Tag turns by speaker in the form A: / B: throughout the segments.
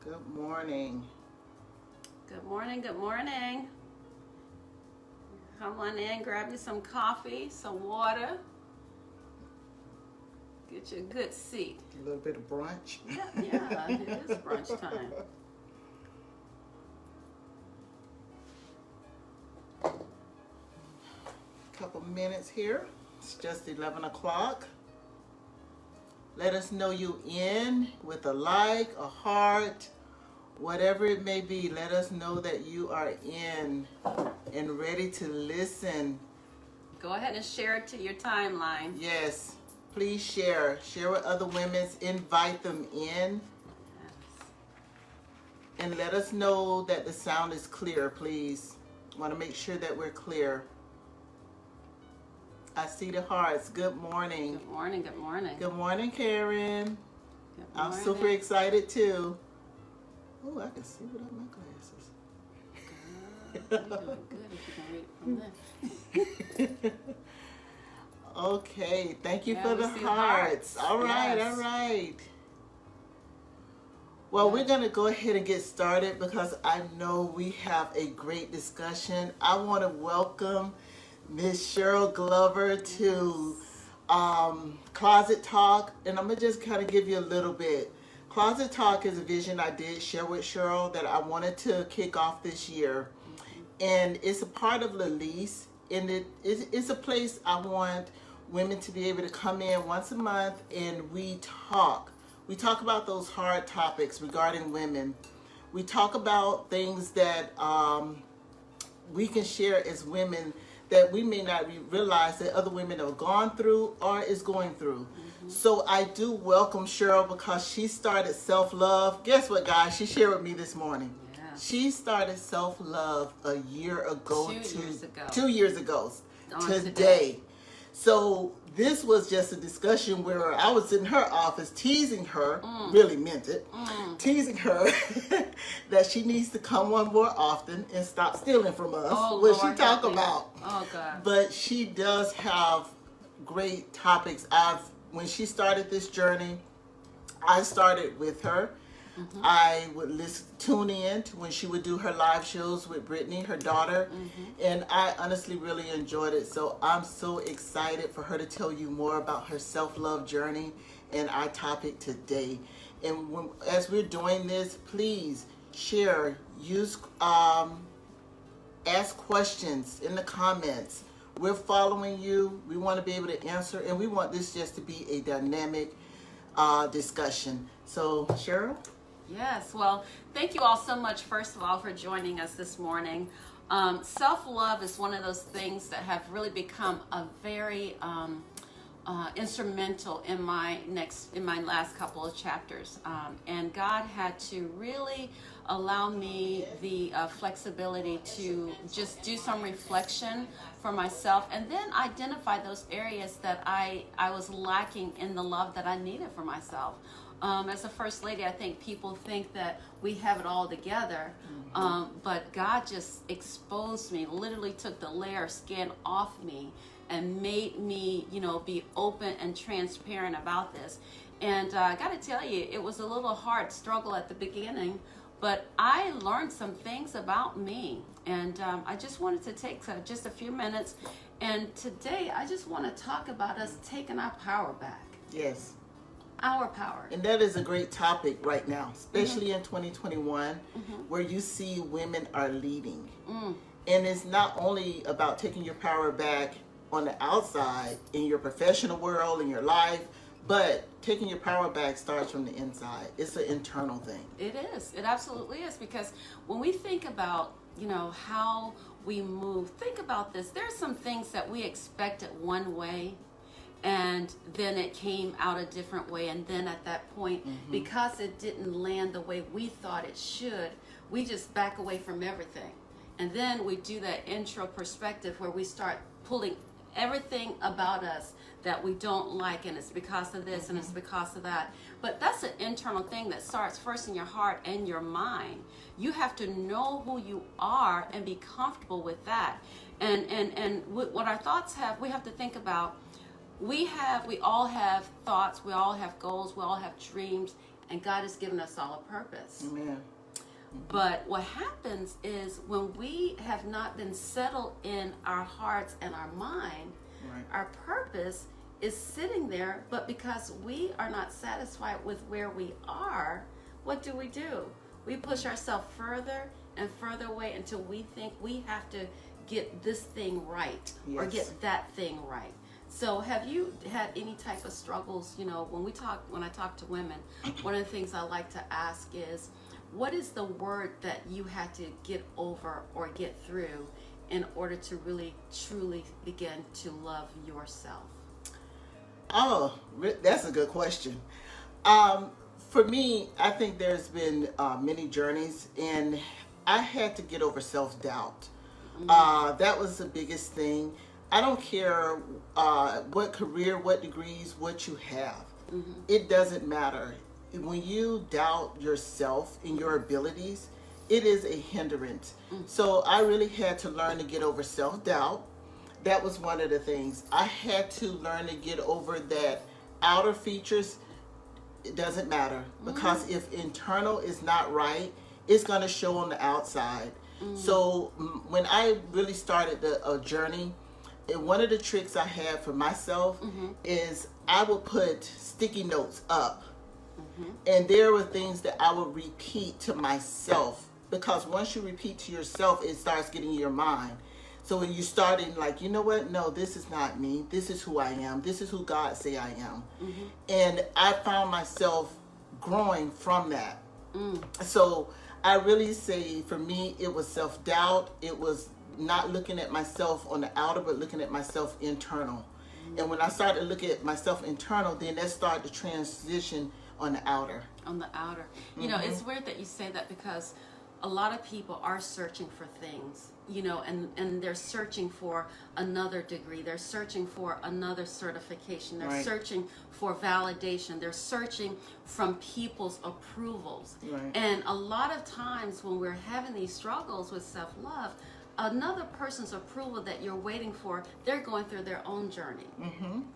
A: Good morning.
B: Good morning, good morning. Come on in, grab you some coffee, some water. Get you a good seat.
A: A little bit of brunch.
B: Yeah, it is brunch time.
A: Couple minutes here. It's just 11 o'clock. Let us know you in with a like, a heart, whatever it may be. Let us know that you are in and ready to listen.
B: Go ahead and share it to your timeline.
A: Yes, please share. Share with other women. Invite them in. And let us know that the sound is clear, please. Want to make sure that we're clear. I see the hearts. Good morning.
B: Good morning, good morning.
A: Good morning, Karen.
B: Good
A: I'm
B: morning.
A: super excited too. Oh, I can see without my glasses.
B: You're doing good if you can read from there.
A: Okay, thank you
B: Yeah,
A: for
B: we
A: the
B: see the
A: hearts.
B: hearts.
A: All right,
B: Yes.
A: all right. Well, we're going to go ahead and get started because I know we have a great discussion. I want to welcome Miss Cheryl Glover to Closet Talk, and I'm going to just kind of give you a little bit. Closet Talk is a vision I did share with Cheryl that I wanted to kick off this year, and it's a part of Lalise, and it's a place I want women to be able to come in once a month and we talk. We talk about those hard topics regarding women. We talk about things that we can share as women that we may not realize that other women have gone through or is going through. So I do welcome Cheryl because she started self-love. Guess what, guys? She shared with me this morning.
B: Yeah.
A: She started self-love a year ago.
B: 2 years ago.
A: 2 years ago.
B: On
A: Today. So this was just a discussion where I was in her office teasing her, really meant it, teasing her that she needs to come on more often and stop stealing from us.
B: Oh,
A: what
B: Lord,
A: she talk
B: help me.
A: about.
B: Oh, God.
A: But she does have great topics. When she started this journey, I started with her. I would tune in to when she would do her live shows with Brittany, her daughter, and I honestly really enjoyed it. So I'm so excited for her to tell you more about her self-love journey and our topic today. And as we're doing this, please share, ask questions in the comments. We're following you. We want to be able to answer, and we want this just to be a dynamic discussion. So, Cheryl?
B: Yes, well, thank you all so much, first of all, for joining us this morning. Self-love is one of those things that have really become a very instrumental in my last couple of chapters. And God had to really allow me the flexibility to just do some reflection for myself and then identify those areas that I was lacking in the love that I needed for myself. As a first lady, I think people think that we have it all together, but God just exposed me, literally took the layer of skin off me and made me, be open and transparent about this. And I got to tell you, it was a little hard struggle at the beginning, but I learned some things about me. And I just wanted to take just a few minutes. And today, I just want to talk about us taking our power back.
A: Yes.
B: Our power.
A: And that is a great topic right now, especially in 2021, where you see women are leading. And it's not only about taking your power back on the outside in your professional world, in your life, but taking your power back starts from the inside. It's an internal thing.
B: It is. It absolutely is. Because when we think about, how we move, think about this. There's some things that we expected one way, and then it came out a different way, and then at that point, because it didn't land the way we thought it should, we just back away from everything. And then we do that intro perspective where we start pulling everything about us that we don't like, and it's because of this and it's because of that. But that's an internal thing that starts first in your heart and your mind. You have to know who you are and be comfortable with that. And what our thoughts have, we have to think about. We all have thoughts, we all have goals, we all have dreams, and God has given us all a purpose.
A: Amen.
B: But what happens is when we have not been settled in our hearts and our mind,
A: Right.
B: our purpose is sitting there, but because we are not satisfied with where we are, what do? We push ourselves further and further away until we think we have to get this thing right or
A: Yes.
B: get that thing right. So have you had any type of struggles? You know, when I talk to women, one of the things I like to ask is, what is the word that you had to get over or get through in order to really truly begin to love yourself?
A: Oh, that's a good question. For me, I think there's been many journeys, and I had to get over self-doubt. That was the biggest thing. I don't care what career, what degrees, what you have. It doesn't matter. When you doubt yourself and your abilities, it is a hindrance. So I really had to learn to get over self-doubt. That was one of the things. I had to learn to get over that outer features. It doesn't matter, because if internal is not right, it's going to show on the outside. So when I really started a journey, and one of the tricks I had for myself is I would put sticky notes up. And there were things that I would repeat to myself, because once you repeat to yourself, it starts getting in your mind. So when you started like, you know what? No, this is not me. This is who I am. This is who God say I am. And I found myself growing from that. So I really say for me, it was self-doubt. It was not looking at myself on the outer, but looking at myself internal. And when I started to look at myself internal, then that started to transition on the outer.
B: On the outer. You know, it's weird that you say that, because a lot of people are searching for things, you know, and they're searching for another degree. They're searching for another certification. They're
A: Right.
B: searching for validation. They're searching from people's approvals.
A: Right.
B: And a lot of times when we're having these struggles with self-love, another person's approval that you're waiting for, they're going through their own journey.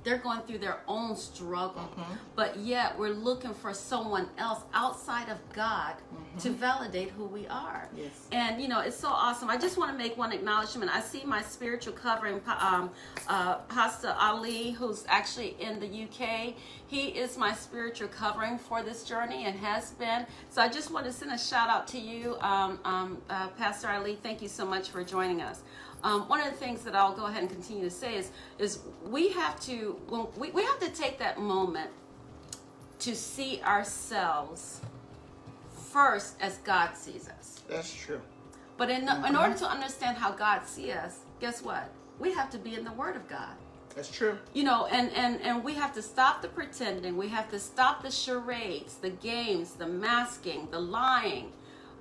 B: They're going through their own struggle. But yet we're looking for someone else outside of God to validate who we are.
A: Yes.
B: And you know, it's so awesome. I just want to make one acknowledgement. I see my spiritual covering, Pastor Ali, who's actually in the UK. He is my spiritual covering for this journey and has been. So I just want to send a shout out to you, Pastor Ali. Thank you so much for joining us. One of the things that I'll go ahead and continue to say is we have to take that moment to see ourselves first as God sees us.
A: That's true.
B: But in order to understand how God sees us, guess what? We have to be in the Word of God.
A: That's true.
B: You know, and we have to stop the pretending. We have to stop the charades, the games, the masking, the lying,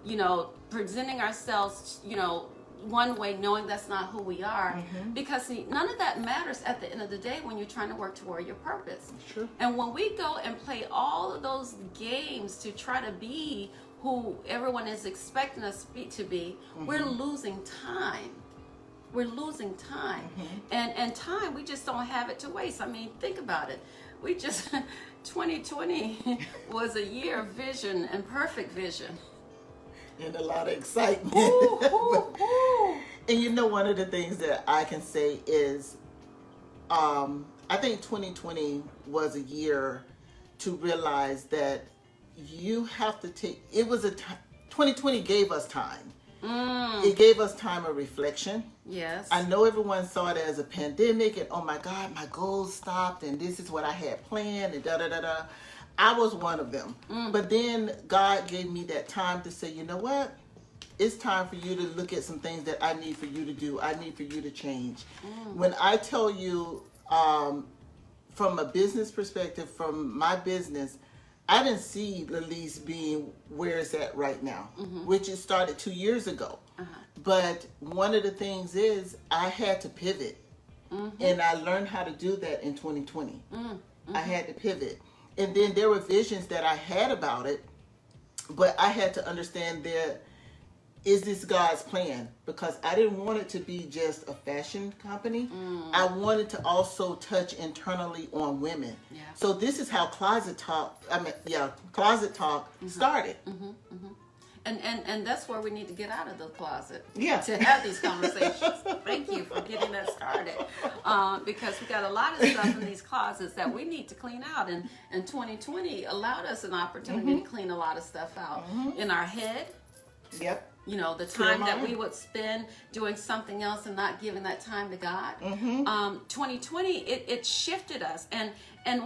B: you know, presenting ourselves, you know, one way, knowing that's not who we are. Because see, none of that matters at the end of the day when you're trying to work toward your purpose.
A: That's true.
B: And when we go and play all of those games to try to be who everyone is expecting us to be, we're losing time. We're losing time. And time, we just don't have it to waste. I mean, think about it. 2020 was a year of vision and perfect vision.
A: And a lot of excitement.
B: Ooh, ooh, ooh.
A: And you know, one of the things that I can say is, I think 2020 was a year to realize that you have to take, 2020 gave us time. It gave us time of reflection.
B: Yes.
A: I know everyone saw it as a pandemic and, oh my God, my goals stopped and this is what I had planned and da-da-da-da. I was one of them. But then God gave me that time to say, you know what? It's time for you to look at some things that I need for you to do. I need for you to change. When I tell you, from a business perspective, from my business, I didn't see Lalise being where it's at right now, which it started 2 years ago. But one of the things is I had to pivot. And I learned how to do that in 2020. I had to pivot. And then there were visions that I had about it, but I had to understand that is this God's plan? Because I didn't want it to be just a fashion company. I wanted to also touch internally on women.
B: Yeah.
A: So this is how Closet Talk started.
B: And that's where we need to get out of the closet.
A: Yeah.
B: To have these conversations. Thank you for getting that started. Because we got a lot of stuff in these closets that we need to clean out. And 2020 allowed us an opportunity to clean a lot of stuff out. In our head.
A: Yep.
B: You know, the time that we would spend doing something else and not giving that time to God. 2020, it shifted us. And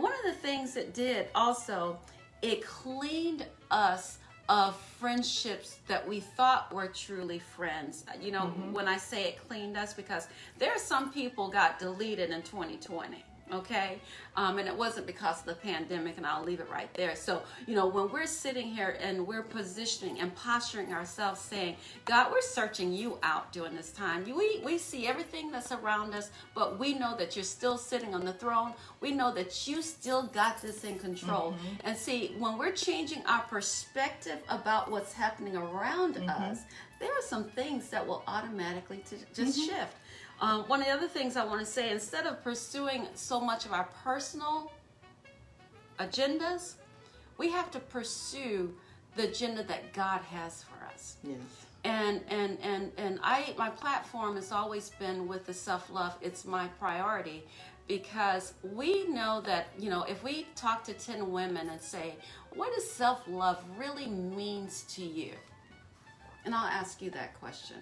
B: one of the things it did also, it cleaned us of friendships that we thought were truly friends. You know, when I say it cleaned us, because there are some people got deleted in 2020. Okay, and it wasn't because of the pandemic, and I'll leave it right there. So, you know, when we're sitting here and we're positioning and posturing ourselves, saying, God, we're searching you out during this time. We see everything that's around us, but we know that you're still sitting on the throne. We know that you still got this in control. And see, when we're changing our perspective about what's happening around us, there are some things that will automatically just shift. One of the other things I want to say, instead of pursuing so much of our personal agendas, we have to pursue the agenda that God has for us.
A: Yes.
B: And my platform has always been with the self-love. It's my priority, because we know that, you know, if we talk to 10 women and say, what does self-love really means to you? And I'll ask you that question.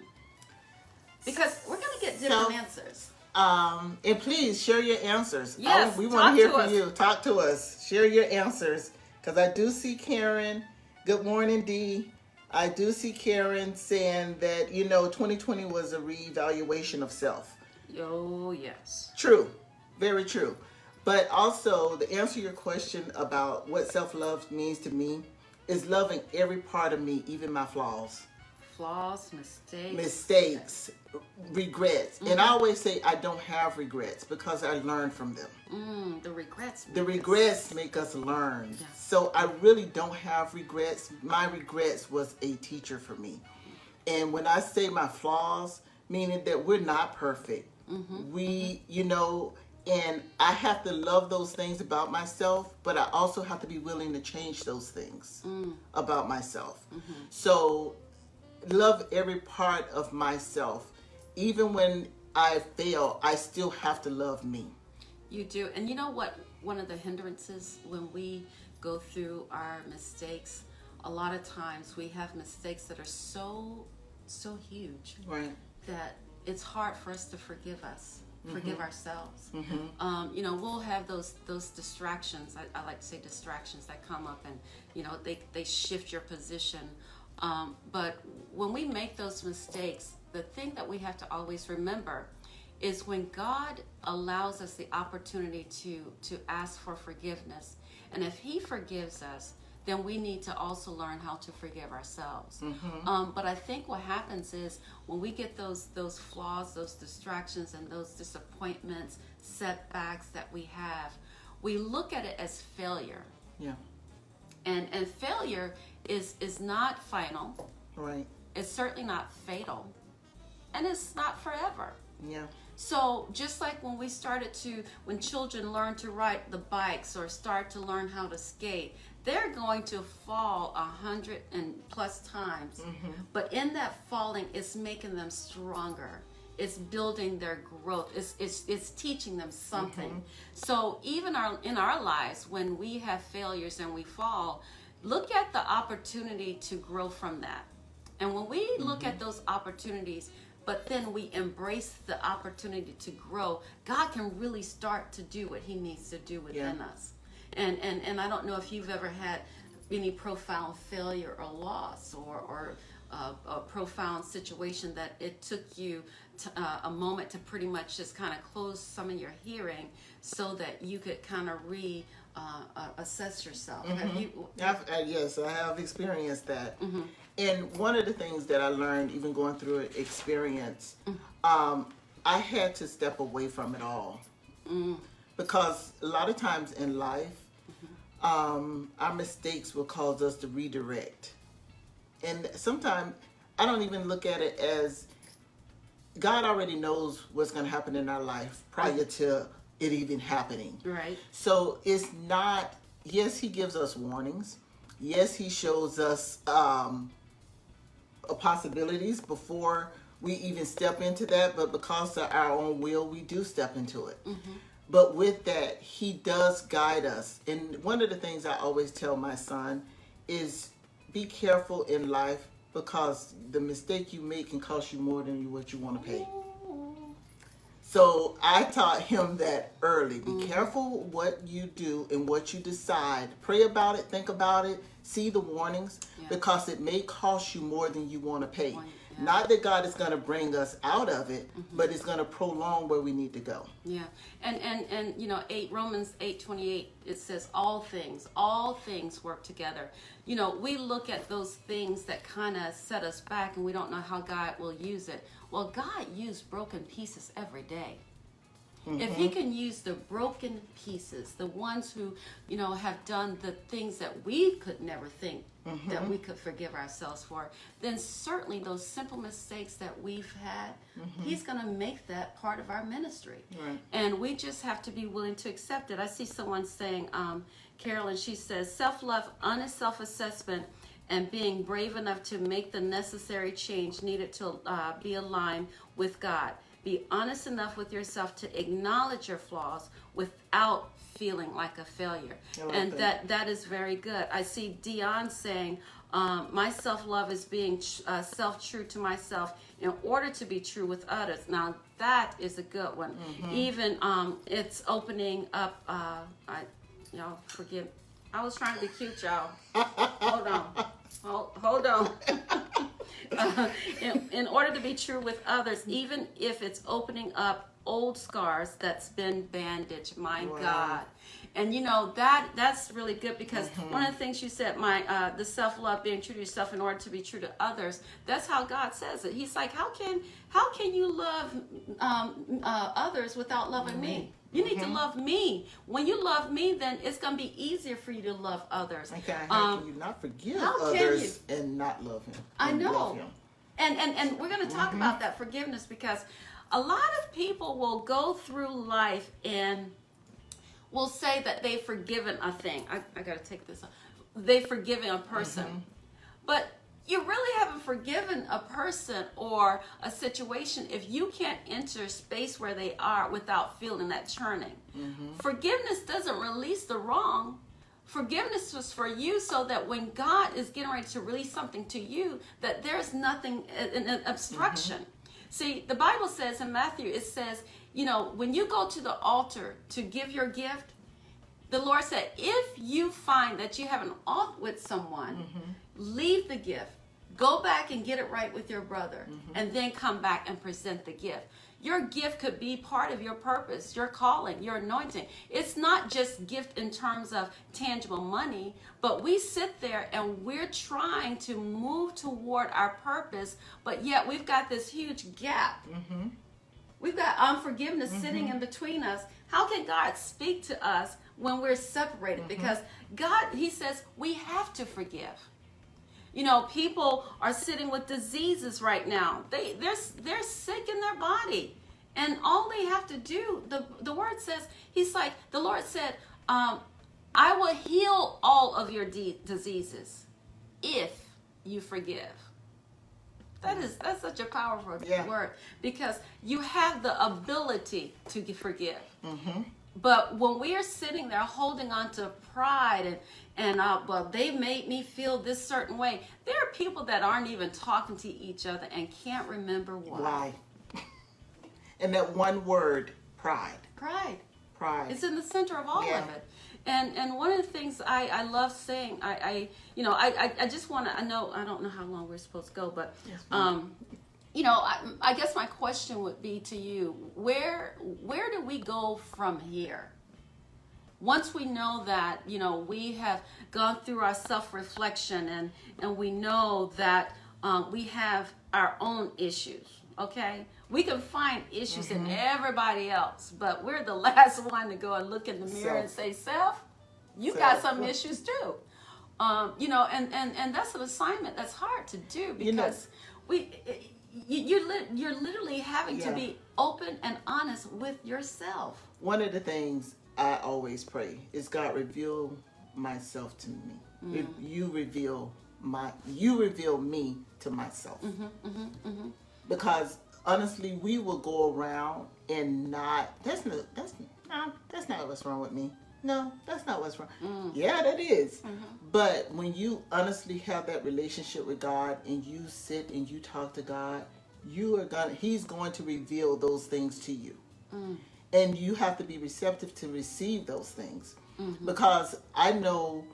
B: Because we're going to get different answers.
A: And please share your answers.
B: Yes,
A: we want to hear from
B: us.
A: you. Talk to us. Share your answers. Because I do see Karen. Good morning, Dee. I do see Karen saying that, you know, 2020 was a reevaluation of self.
B: Oh, yes.
A: True. Very true. But also, to answer your question about what self-love means to me is loving every part of me, even my flaws.
B: Flaws,
A: mistakes, regrets. And I always say I don't have regrets because I learn from them.
B: The regrets
A: make us learn.
B: Yes.
A: So I really don't have regrets. My regrets was a teacher for me. And when I say my flaws, meaning that we're not perfect. We, you know, and I have to love those things about myself, but I also have to be willing to change those things about myself. So love every part of myself. Even when I fail, I still have to love me.
B: You do. And you know what? One of the hindrances when we go through our mistakes, a lot of times we have mistakes that are so huge,
A: right,
B: that it's hard for us to forgive ourselves. You know, we'll have those distractions. I like to say distractions that come up, and you know, they shift your position. But when we make those mistakes, the thing that we have to always remember is when God allows us the opportunity to ask for forgiveness, and if He forgives us, then we need to also learn how to forgive ourselves. But I think what happens is when we get those flaws, those distractions, and those disappointments, setbacks that we have, we look at it as failure.
A: Yeah.
B: And failure is not final.
A: Right.
B: It's certainly not fatal. And it's not forever.
A: Yeah.
B: So just like when children learn to ride the bikes or start to learn how to skate, they're going to fall 100 and plus times. But in that falling, it's making them stronger. It's building their growth. It's teaching them something. So even in our lives, when we have failures and we fall, look at the opportunity to grow from that. And when we look at those opportunities, but then we embrace the opportunity to grow, God can really start to do what He needs to do within us. And I don't know if you've ever had any profound failure or loss or a profound situation that it took you a moment to pretty much just kind of close some of your hearing so that you could kind of assess yourself. Have you?
A: Yes, I have experienced that. And one of the things that I learned, even going through an experience, I had to step away from it all. Because a lot of times in life, our mistakes will cause us to redirect. And sometimes I don't even look at it as God already knows what's going to happen in our life prior to it even happening.
B: Right.
A: So it's not, yes, he gives us warnings. Yes, he shows us possibilities before we even step into that, but because of our own will, we do step into it. Mm-hmm. But with that, he does guide us. And one of the things I always tell my son is be careful in life, because the mistake you make can cost you more than what you want to pay. So I taught him that early. Be careful what you do and what you decide. Pray about it, think about it, see the warnings, because it may cost you more than you want to pay. Yeah. Not that God is going to bring us out of it, but it's going to prolong where we need to go.
B: Yeah. And you know, Romans 8:28, it says all things work together. You know, we look at those things that kind of set us back and we don't know how God will use it. Well, God used broken pieces every day. If he can use the broken pieces, the ones who, you know, have done the things that we could never think that we could forgive ourselves for, then certainly those simple mistakes that we've had, he's going to make that part of our ministry. Right. And we just have to be willing to accept it. I see someone saying, Carol, and she says, self-love, honest self-assessment, and being brave enough to make the necessary change needed to be aligned with God. Be honest enough with yourself to acknowledge your flaws without feeling like a failure. And that is very good. I see Dion saying, my self-love is being self-true to myself in order to be true with others. Now, that is a good one. Even it's opening up, y'all forgive. I was trying to be cute, y'all. Hold on. In order to be true with others, even if it's opening up old scars that's been bandaged, my God. And you know, that's really good, because one of the things you said, the self-love, being true to yourself in order to be true to others, that's how God says it. He's like, how can you love others without loving me? You need to love me. When you love me, then it's going to be easier for you to love others.
A: Okay, how can you not forgive others and not love him?
B: I know. And we're going to talk about that forgiveness, because a lot of people will go through life and will say that they've forgiven a thing. I got to take this off. They've forgiven a person. But you really haven't forgiven a person or a situation if you can't enter space where they are without feeling that churning. Forgiveness doesn't release the wrong. Forgiveness was for you so that when God is getting ready to release something to you, that there's nothing, an obstruction. See, the Bible says in Matthew, it says, you know, when you go to the altar to give your gift, the Lord said, if you find that you have an ought with someone, leave the gift. Go back and get it right with your brother, and then come back and present the gift. Your gift could be part of your purpose, your calling, your anointing. It's not just gift in terms of tangible money, but we sit there and we're trying to move toward our purpose, but yet we've got this huge gap. We've got unforgiveness sitting in between us. How can God speak to us when we're separated? Because God, he says, we have to forgive. You know, people are sitting with diseases right now. They're sick in their body. And all they have to do, the word says, the Lord said, I will heal all of your diseases if you forgive. That's such a powerful word, because you have the ability to forgive. But when we are sitting there holding on to pride and well, they made me feel this certain way. There are people that aren't even talking to each other and can't remember why.
A: And that one word, pride.
B: Pride.
A: It's
B: in the center of all of it. And one of the things I love saying, I just want to, I don't know how long we're supposed to go, but you know, I guess my question would be to you, where do we go from here? Once we know that, you know, we have gone through our self-reflection and we know that we have our own issues, okay? We can find issues in everybody else, but we're the last one to go and look in the mirror and say, self, you got some issues too. You know, and that's an assignment that's hard to do, because you're literally having to be open and honest with yourself.
A: One of the things I always pray is, God, reveal myself to me. You reveal me to myself. Because honestly, we will go around and that's not what's wrong with me. No, that's not what's wrong. Yeah, that is. But when you honestly have that relationship with God and you sit and you talk to God, He's going to reveal those things to you. And you have to be receptive to receive those things. Because I know,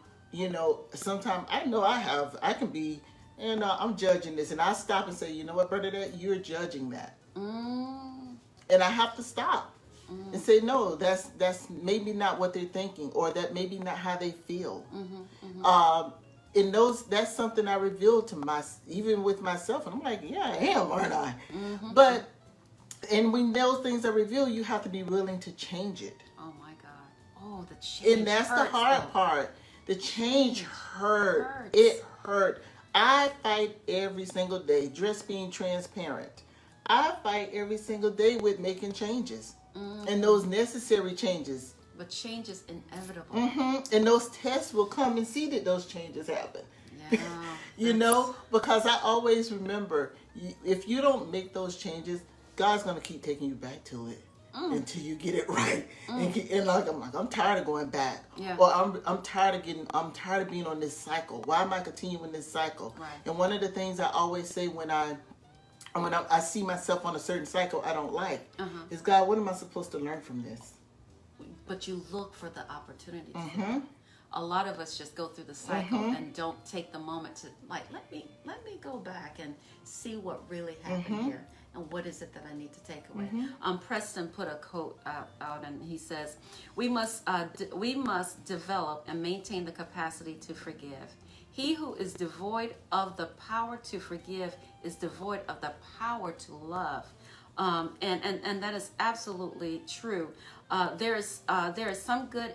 A: sometimes I can be, I'm judging this, and I stop and say, you know what, Bernadette, you're judging that. And I have to stop and say, no, that's maybe not what they're thinking, or that maybe not how they feel. And that's something I revealed to even with myself, and I'm like, yeah, I am, aren't I? But and when those things are revealed, you have to be willing to change it.
B: Oh my God! Oh, the change.
A: And that's the hard part. The change hurt. It hurt. I fight every single day, just being transparent. I fight every single day with making changes, and those necessary changes.
B: But change is inevitable.
A: And those tests will come and see that those changes happen.
B: Yeah.
A: Because I always remember, if you don't make those changes, God's going to keep taking you back to it until you get it right. And I'm tired of going back.
B: Yeah.
A: Or I'm tired of being on this cycle. Why am I continuing this cycle?
B: Right.
A: And one of the things I always say when I see myself on a certain cycle I don't like is, God, what am I supposed to learn from this?
B: But you look for the opportunities. A lot of us just go through the cycle and don't take the moment to let me go back and see what really happened here and what is it that I need to take away. Preston put a quote out, and he says, we must develop and maintain the capacity to forgive. He who is devoid of the power to forgive is devoid of the power to love. And that is absolutely true. There is some good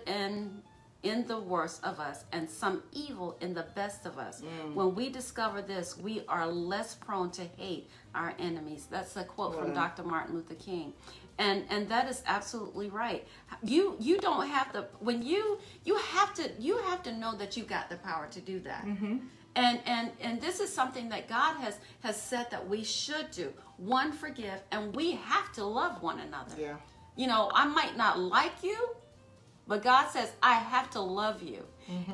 B: in the worst of us and some evil in the best of us. When we discover this, we are less prone to hate our enemies. That's a quote from Dr. Martin Luther King. And that is absolutely right. You don't have to, when you have to know that you got the power to do that. And this is something that God has said that we should do. One, forgive, and we have to love one another.
A: Yeah.
B: I might not like you, but God says I have to love you.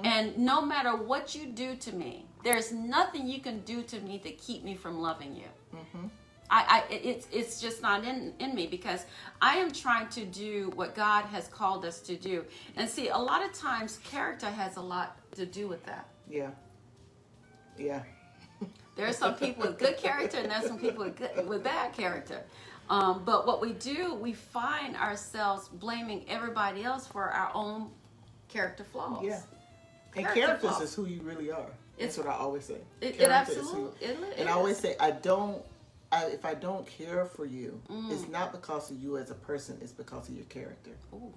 B: And no matter what you do to me, there's nothing you can do to me to keep me from loving you. It's just not in me, because I am trying to do what God has called us to do. And see, a lot of times character has a lot to do with that.
A: Yeah.
B: There are some people with good character, and there's some people with bad character. But what we do, we find ourselves blaming everybody else for our own character flaws.
A: Yeah. And character is who you really are. That's what I always say.
B: It absolutely is.
A: And I always say, if I don't care for you, it's not because of you as a person, it's because of your character.
B: Ooh.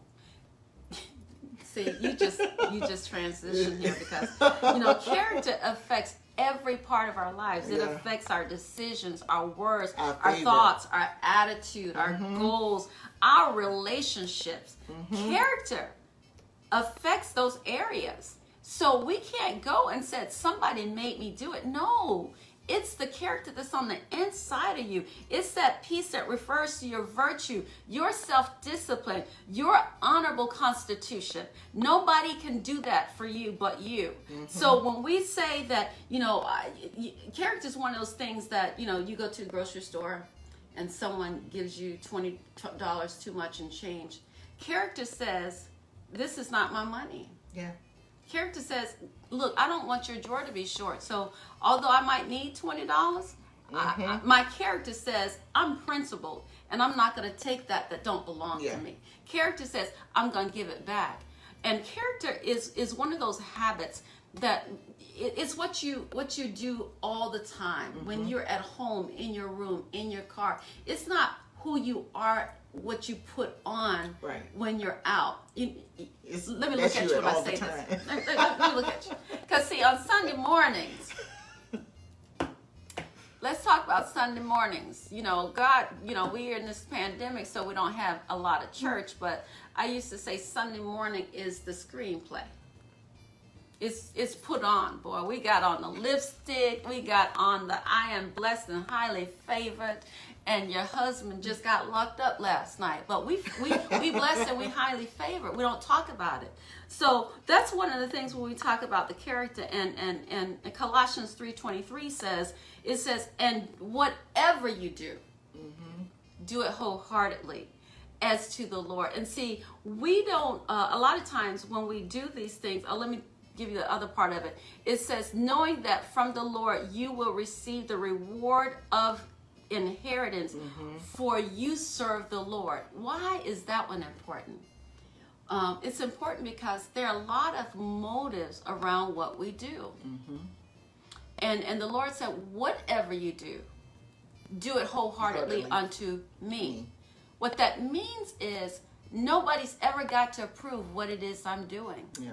B: See, you just transitioned here, because character affects every part of our lives. It affects our decisions, our words, our thoughts, our attitude, our goals, our relationships. Character affects those areas. So we can't go and say somebody made me do it. No. It's the character that's on the inside of you. It's that piece that refers to your virtue, your self-discipline, your honorable constitution. Nobody can do that for you but you. So when we say that, character is one of those things that, you go to the grocery store and someone gives you $20 too much in change. Character says, this is not my money.
A: Yeah.
B: Character says, look, I don't want your drawer to be short. So although I might need $20, my character says, I'm principled, and I'm not going to take that don't belong to me. Character says, I'm going to give it back. And character is one of those habits that it's what you do all the time. When you're at home, in your room, in your car. It's not who you are, what you put on when you're out. Let me look at you when I say this. Let me look at you. Because see, on Sunday mornings, let's talk about Sunday mornings. You know, God, you know, we're in this pandemic, so we don't have a lot of church, but I used to say Sunday morning is the screenplay. It's put on, boy. We got on the lipstick. We got on the I am blessed and highly favored. And your husband just got locked up last night. But we blessed and we highly favored. We don't talk about it. So that's one of the things when we talk about the character. And Colossians 3:23 says, it says, and whatever you do, do it wholeheartedly as to the Lord. And see, we don't, a lot of times when we do these things, let me give you the other part of it. It says, knowing that from the Lord you will receive the reward of inheritance, for you serve the Lord. Why is that one important? It's important because there are a lot of motives around what we do. And the Lord said, whatever you do it wholeheartedly unto me. What that means is nobody's ever got to approve what it is I'm doing.
A: Yeah.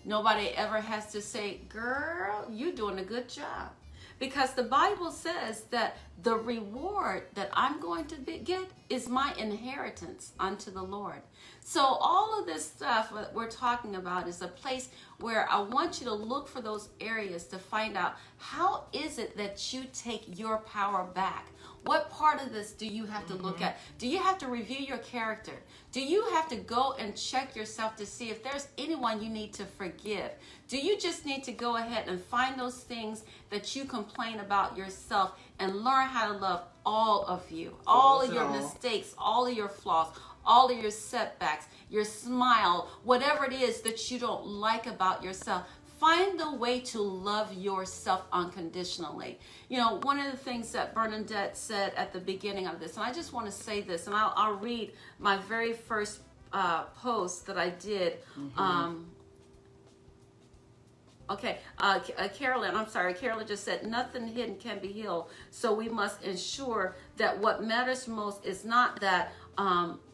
B: Nobody ever has to say, girl, you're doing a good job. Because the Bible says that the reward that I'm going to get is my inheritance unto the Lord. So all of this stuff that we're talking about is a place where I want you to look for those areas to find out, how is it that you take your power back? What part of this do you have to look at? Do you have to review your character? Do you have to go and check yourself to see if there's anyone you need to forgive? Do you just need to go ahead and find those things that you complain about yourself and learn how to love all of you, all of your mistakes, all of your flaws, all of your setbacks, your smile, whatever it is that you don't like about yourself? Find the way to love yourself unconditionally. You know, one of the things that Bernadette said at the beginning of this, and I just want to say this, and I'll read my very first post that I did. Carolyn just said, nothing hidden can be healed. So we must ensure that what matters most is not that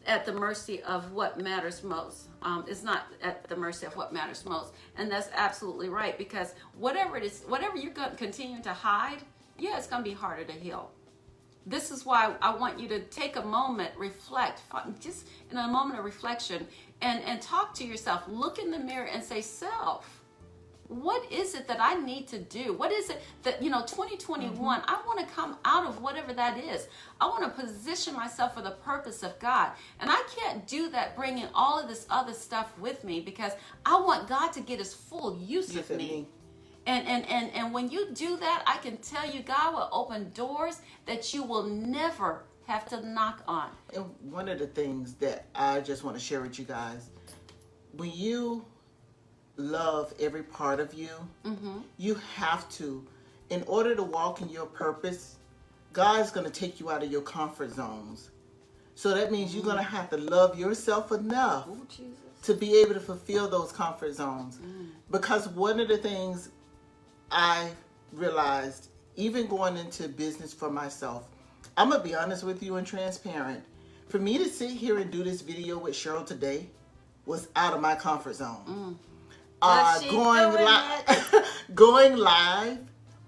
B: at the mercy of what matters most. Is not at the mercy of what matters most. And that's absolutely right, because whatever it is, whatever you're going to continue to hide, yeah, it's going to be harder to heal. This is why I want you to take a moment, reflect, just in a moment of reflection, and talk to yourself. Look in the mirror and say, self, what is it that I need to do? What is it that, 2021, I want to come out of whatever that is. I want to position myself for the purpose of God. And I can't do that bringing all of this other stuff with me, because I want God to get his full use of me. And when you do that, I can tell you, God will open doors that you will never have to knock on.
A: And one of the things that I just want to share with you guys, when you love every part of you, you have to, in order to walk in your purpose, God's going to take you out of your comfort zones. So that means you're going to have to love yourself enough to be able to fulfill those comfort zones. Because one of the things I realized, even going into business for myself, I'm going to be honest with you and transparent. For me to sit here and do this video with Cheryl today was out of my comfort zone. Going live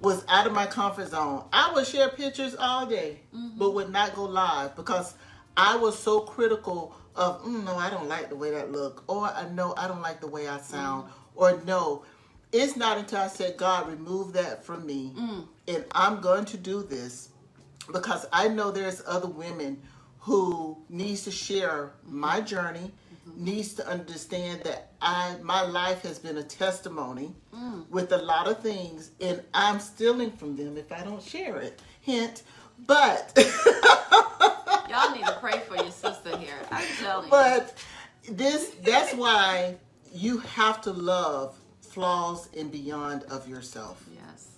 A: was out of my comfort zone. I would share pictures all day, but would not go live because I was so critical of, no, I don't like the way that look, or no, I don't like the way I sound, or no. It's not until I said, God, remove that from me, and I'm going to do this because I know there's other women who needs to share my journey, needs to understand that my life has been a testimony with a lot of things, and I'm stealing from them if I don't share it. Hint, but
B: y'all need to pray for your sister here. I'm telling you.
A: But that's why you have to love flaws and beyond of yourself.
B: Yes.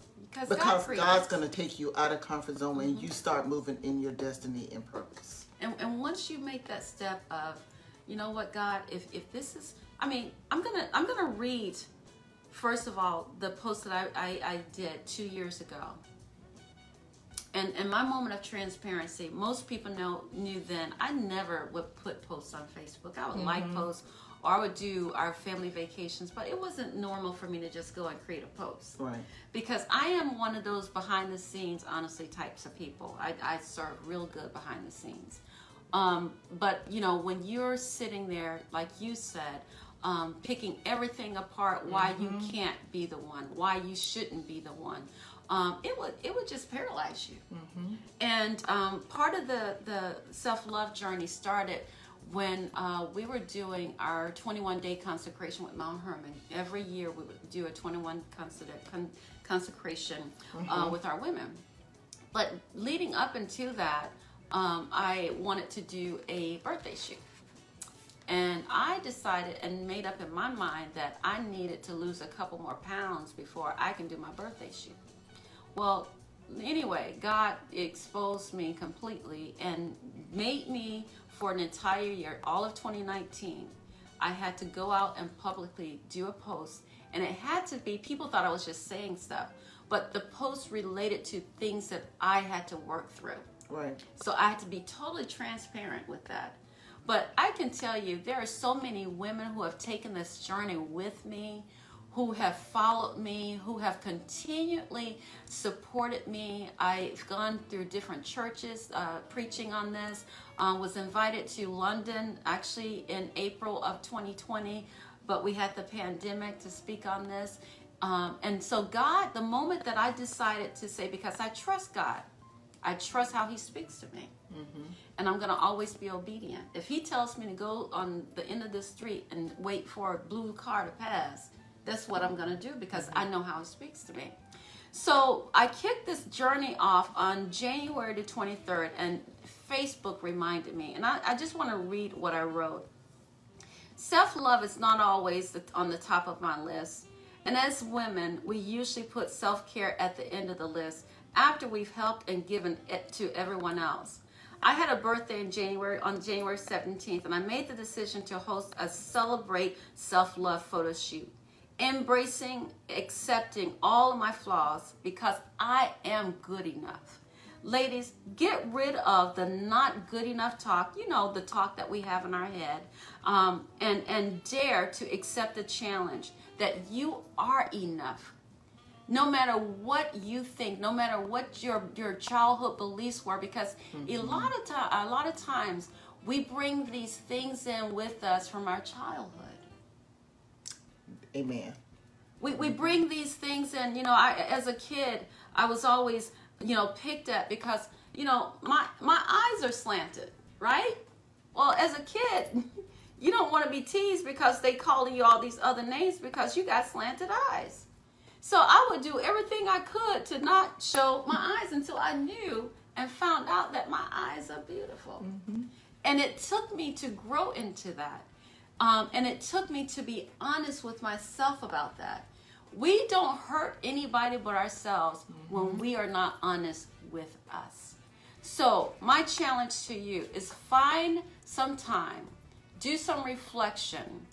A: Because God's going to take you out of comfort zone when you start moving in your destiny and purpose.
B: And once you make that step of, you know what, God, if this is, I'm gonna read, first of all, the post that I did 2 years ago. And my moment of transparency, most people knew then, I never would put posts on Facebook. I would like posts, or I would do our family vacations, but it wasn't normal for me to just go and create a post.
A: Right.
B: Because I am one of those behind the scenes, honestly, types of people. I serve real good behind the scenes. But, you know, when you're sitting there, like you said, picking everything apart, why you can't be the one, why you shouldn't be the one, it would just paralyze you. And part of the self-love journey started when we were doing our 21-day consecration with Mount Hermon. Every year we would do a 21 consecration with our women. But leading up into that, I wanted to do a birthday shoot. And I decided and made up in my mind that I needed to lose a couple more pounds before I can do my birthday shoot. Well, anyway, God exposed me completely and made me, for an entire year, all of 2019, I had to go out and publicly do a post. And it had to be, people thought I was just saying stuff, but the post related to things that I had to work through.
A: Right.
B: So I had to be totally transparent with that. But I can tell you, there are so many women who have taken this journey with me, who have followed me, who have continually supported me. I've gone through different churches preaching on this. Was invited to London actually in April of 2020, but we had the pandemic to speak on this. And so God, the moment that I decided to say, because I trust God, I trust how he speaks to me. And I'm going to always be obedient. If he tells me to go on the end of the street and wait for a blue car to pass, that's what I'm going to do, because I know how he speaks to me. So I kicked this journey off on January the 23rd, and Facebook reminded me. And I just want to read what I wrote. Self-love is not always on the top of my list. And as women, we usually put self-care at the end of the list after we've helped and given it to everyone else. I had a birthday on January 17th, and I made the decision to host a Celebrate Self-Love photo shoot, embracing, accepting all of my flaws, because I am good enough. Ladies, get rid of the not good enough talk, you know, the talk that we have in our head, and dare to accept the challenge that you are enough. No matter what you think, no matter what your childhood beliefs were, because a lot of times we bring these things in with us from our childhood.
A: Amen.
B: We bring these things in. You know, as a kid, I was always, you know, picked at because, you know, my eyes are slanted, right? Well, as a kid, you don't want to be teased because they call you all these other names because you got slanted eyes. So I would do everything I could to not show my eyes until I knew and found out that my eyes are beautiful. And it took me to grow into that. And it took me to be honest with myself about that. We don't hurt anybody but ourselves when we are not honest with us. So my challenge to you is find some time, do some reflection,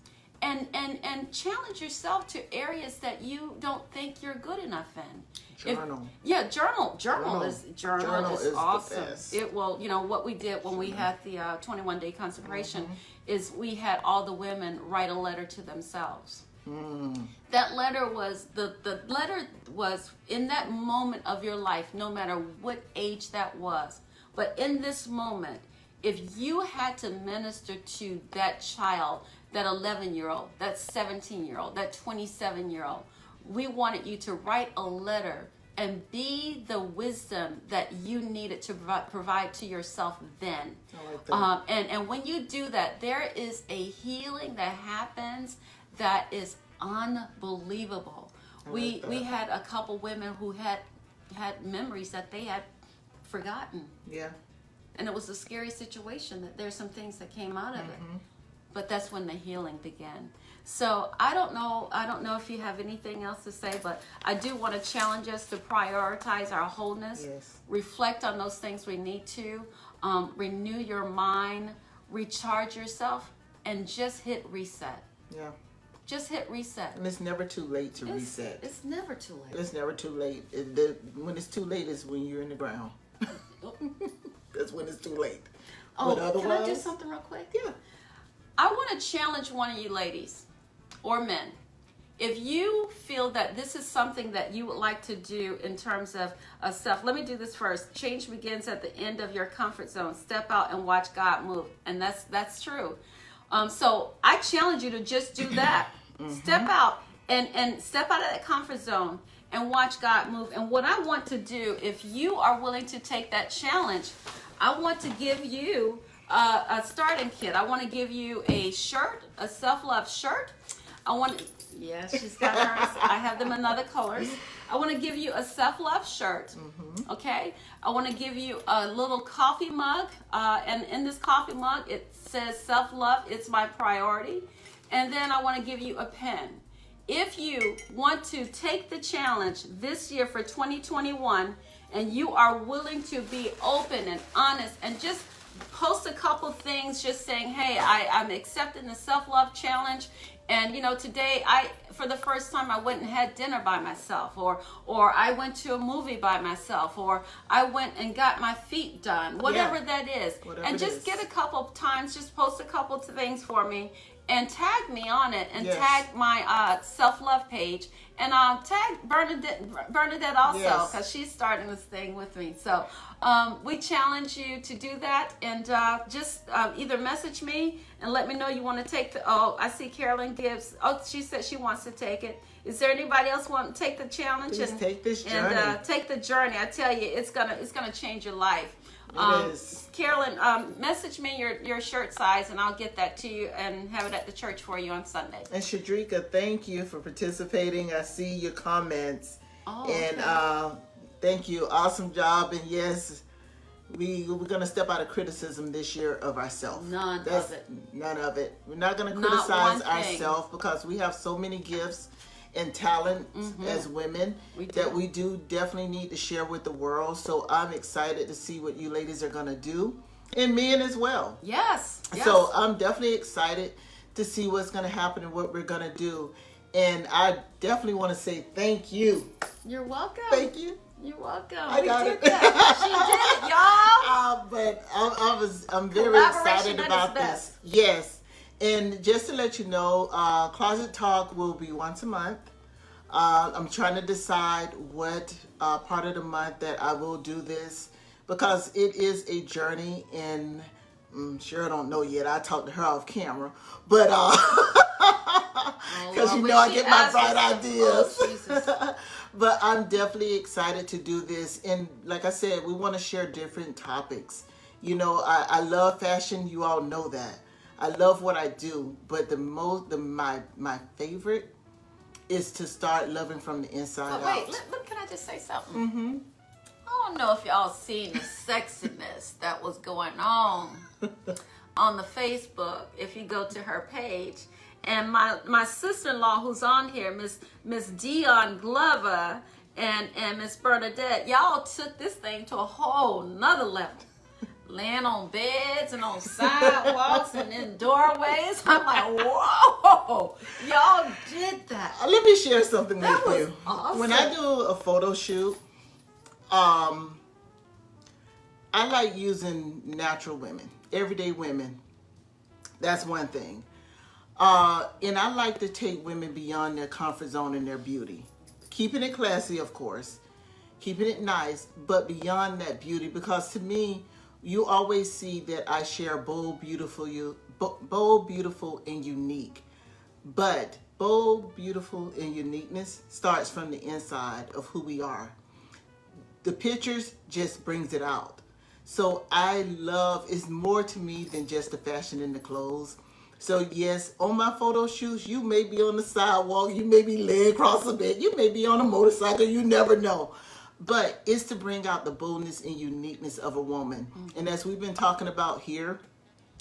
B: and challenge yourself to areas that you don't think you're good enough in.
A: Journal.
B: Journal is awesome.
A: The best.
B: It will, you know, what we did when we had the 21-day consecration is we had all the women write a letter to themselves. That letter was, the letter was in that moment of your life, no matter what age that was. But in this moment, if you had to minister to that child, that 11-year-old, that 17-year-old, that 27-year-old, we wanted you to write a letter and be the wisdom that you needed to provide to yourself then.
A: I like that.
B: And when you do that, there is a healing that happens that is unbelievable. We had a couple women who had memories that they had forgotten.
A: Yeah.
B: And it was a scary situation that there's some things that came out of it. But that's when the healing began. So I don't know if you have anything else to say, but I do want to challenge us to prioritize our wholeness, reflect on those things we need to, renew your mind, recharge yourself, and just hit reset.
A: Yeah.
B: Just hit reset.
A: And it's never too late to reset.
B: It's never too late.
A: It's never too late. When it's too late is when you're in the ground. That's when it's too late.
B: Oh,
A: but otherwise,
B: can I do something real quick?
A: Yeah.
B: I want to challenge one of you ladies or men. If you feel that this is something that you would like to do in terms of self, let me do this first. Change begins at the end of your comfort zone. Step out and watch God move. And that's true. So I challenge you to just do that. Step out and step out of that comfort zone and watch God move. And what I want to do, if you are willing to take that challenge, I want to give you a starting kit. I want to give you a shirt, a self-love shirt. Yes, she's got hers. I have them in other colors. I want to give you a self-love shirt, okay? I want to give you a little coffee mug, and in this coffee mug, it says self-love, it's my priority. And then I want to give you a pen. If you want to take the challenge this year for 2021, and you are willing to be open and honest and just post a couple things just saying, hey, I'm accepting the self-love challenge. And today for the first time I went and had dinner by myself, or I went to a movie by myself, or I went and got my feet done, whatever that is. And just get a couple of times, just post a couple of things for me and tag me on it, and tag my self-love page, and tag Bernadette also, because she's starting this thing with me. So we challenge you to do that, and just either message me and let me know you want to take I see Carolyn Gibbs. She said she wants to take it. Is there anybody else want to take the challenge?
A: Please take this journey.
B: And take the journey. I tell you, it's gonna change your life.
A: It is.
B: Carolyn, message me your shirt size, and I'll get that to you and have it at the church for you on Sunday.
A: And Shadrika, thank you for participating. I see your comments. And thank you. Awesome job. And yes, we're going to step out of criticism this year of ourselves.
B: None of it.
A: None of it. We're not going to criticize ourselves, because we have so many gifts and talent as women that we do definitely need to share with the world. So I'm excited to see what you ladies are going to do, and men as well.
B: Yes.
A: So I'm definitely excited to see what's going to happen and what we're going to do. And I definitely want to say thank you.
B: You're welcome.
A: Thank you.
B: You're welcome.
A: I got it.
B: She did it, y'all.
A: I'm very excited about this. Yes. And just to let you know, Closet Talk will be once a month. I'm trying to decide what part of the month that I will do this, because it is a journey, and Cheryl don't know yet. I talked to her off camera, but because I get my bright ideas. But I'm definitely excited to do this, and like I said, we want to share different topics. I love fashion. You all know that. I love what I do, but my favorite is to start loving from the inside out.
B: Wait, can I just say something? I don't know if y'all seen the sexiness that was going on the Facebook. If you go to her page, and my sister-in-law who's on here, Miss Dion Glover and Miss Bernadette, y'all took this thing to a whole nother level. Laying on beds and on sidewalks and in doorways. I'm like, whoa, y'all did that.
A: Let me share something with you.
B: Awesome.
A: When I do a photo shoot, I like using natural women, everyday women. That's one thing. And I like to take women beyond their comfort zone and their beauty. Keeping it classy, of course. Keeping it nice, but beyond that beauty, because to me, you always see that I share bold, beautiful, and unique. But bold, beautiful, and uniqueness starts from the inside of who we are. The pictures just brings it out. So it's more to me than just the fashion and the clothes. So yes, on my photo shoots, you may be on the sidewalk, you may be laying across a bed, you may be on a motorcycle, you never know. But it's to bring out the boldness and uniqueness of a woman. And as we've been talking about here,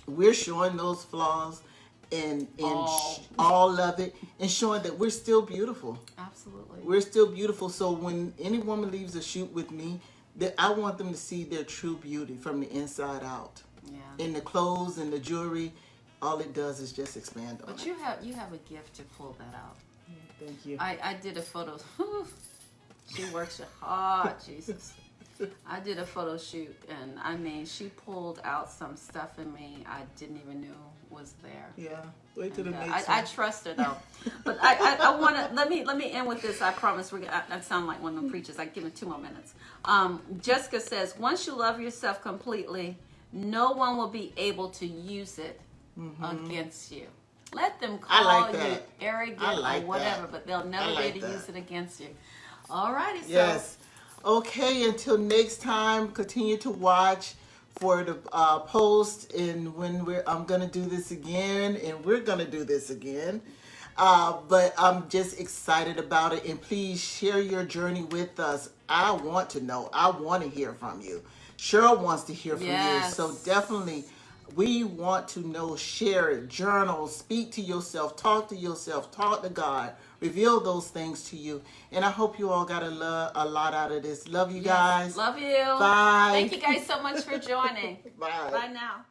A: we're showing those flaws and all of it, and showing that we're still beautiful.
B: Absolutely.
A: We're still beautiful. So when any woman leaves a shoot with me, that I want them to see their true beauty from the inside out. Yeah. In the clothes and the jewelry, all it does is just expand on it.
B: But you have a gift to pull that out.
A: Yeah, thank you.
B: I did a photo. She works hard, Jesus. I did a photo shoot, and she pulled out some stuff in me I didn't even know was there.
A: Yeah. Wait till the
B: And,
A: next
B: I
A: one.
B: trust her though. But I want to let me end with this. I promise. I sound like one of the preachers. I give him 2 more minutes. Jessica says, once you love yourself completely, no one will be able to use it against you. Let them call you arrogant or whatever, but they'll never be able to use it against you. All righty. So.
A: Yes. Okay, until next time, continue to watch for the post, and when I'm gonna do this again, and we're gonna do this again. But I'm just excited about it, and please share your journey with us. I want to know. I want to hear from you. Cheryl wants to hear from you. So definitely, we want to know. Share it. Journal. Speak to yourself. Talk to yourself. Talk to God. Reveal those things to you. And I hope you all got a lot out of this. Love you guys.
B: Love you.
A: Bye.
B: Thank you guys so much for joining.
A: Bye.
B: Bye now.